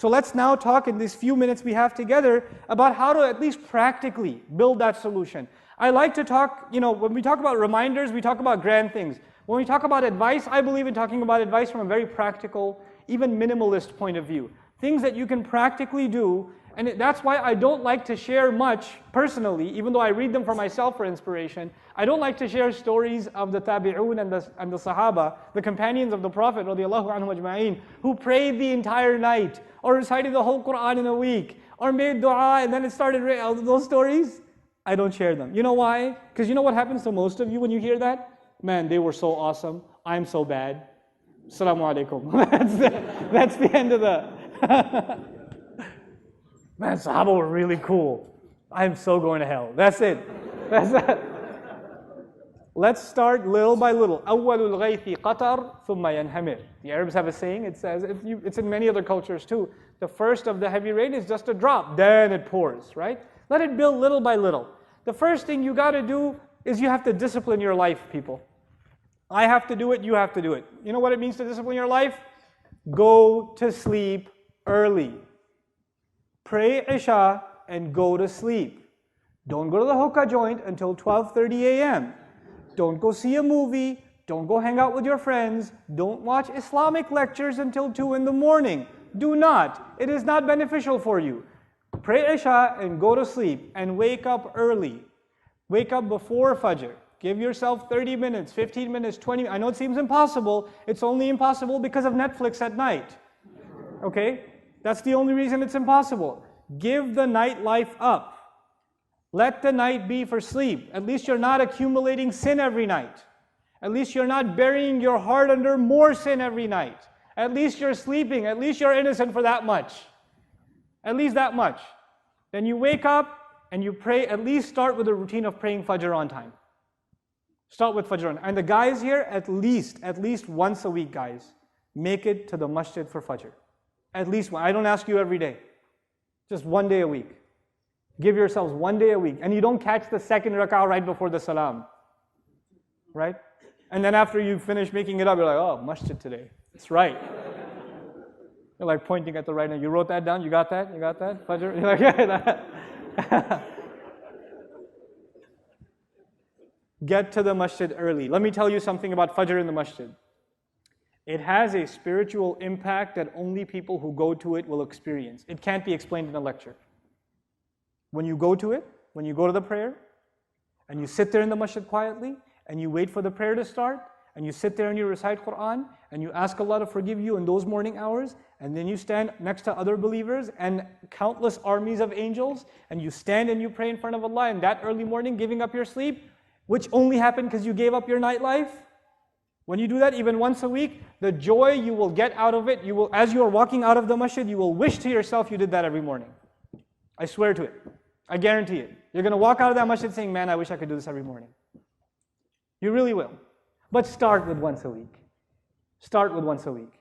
So let's now talk in these few minutes we have together about how to at least practically build that solution. I like to talk, when we talk about reminders, we talk about grand things. When we talk about advice, I believe in talking about advice from a very practical, even minimalist point of view. Things that you can practically do, and that's why I don't like to share much personally, even though I read them for myself for inspiration. I don't like to share stories of the tabi'un and the sahaba, the companions of the Prophet radiallahu anhu ajma'in, who prayed the entire night, or recited the whole Quran in a week, or made dua and then it started raining. Those stories, I don't share them. You know why? Because you know what happens to most of you when you hear that? Man, they were so awesome. I'm so bad. Asalamualikum. That's the end of the... Man, Sahaba were really cool. I'm so going to hell. That's it. That's it. Let's start little by little. أول الغيث قطر ثم ينهمر. The Arabs have a saying, it says, it's in many other cultures too. The first of the heavy rain is just a drop, then it pours, right? Let it build little by little. The first thing you got to do is you have to discipline your life, people. I have to do it, you have to do it. You know what it means to discipline your life? Go to sleep early. Pray Isha and go to sleep. Don't go to the hookah joint until 12:30 a.m. Don't go see a movie. Don't go hang out with your friends. Don't watch Islamic lectures until 2 in the morning. Do not. It is not beneficial for you. Pray Isha and go to sleep and wake up early. Wake up before Fajr. Give yourself 30 minutes, 15 minutes, 20 minutes. I know it seems impossible. It's only impossible because of Netflix at night. Okay? That's the only reason it's impossible. Give the nightlife up. Let the night be for sleep. At least you're not accumulating sin every night. At least you're not burying your heart under more sin every night. At least you're sleeping. At least you're innocent for that much. At least that much. Then you wake up and you pray. At least start with a routine of praying Fajr on time. Start with Fajr on time. And the guys here, at least once a week, guys, make it to the masjid for Fajr. At least one. I don't ask you every day. Just one day a week. Give yourselves one day a week. And you don't catch the second rak'ah right before the salam. Right? And then after you finish making it up, you're like, oh, masjid today. It's right. You're like pointing at the right hand. You wrote that down? You got that? You got that? Fajr? You're like, yeah. Get to the masjid early. Let me tell you something about Fajr in the masjid. It has a spiritual impact that only people who go to it will experience. It can't be explained in a lecture. When you go to it, when you go to the prayer, and you sit there in the masjid quietly, and you wait for the prayer to start, and you sit there and you recite Quran, and you ask Allah to forgive you in those morning hours, and then you stand next to other believers and countless armies of angels, and you stand and you pray in front of Allah in that early morning, giving up your sleep, which only happened because you gave up your nightlife. When you do that even once a week, the joy you will get out of it, as you are walking out of the masjid, you will wish to yourself you did that every morning. I swear to it. I guarantee it. You're going to walk out of that masjid saying, man, I wish I could do this every morning. You really will. But start with once a week. Start with once a week.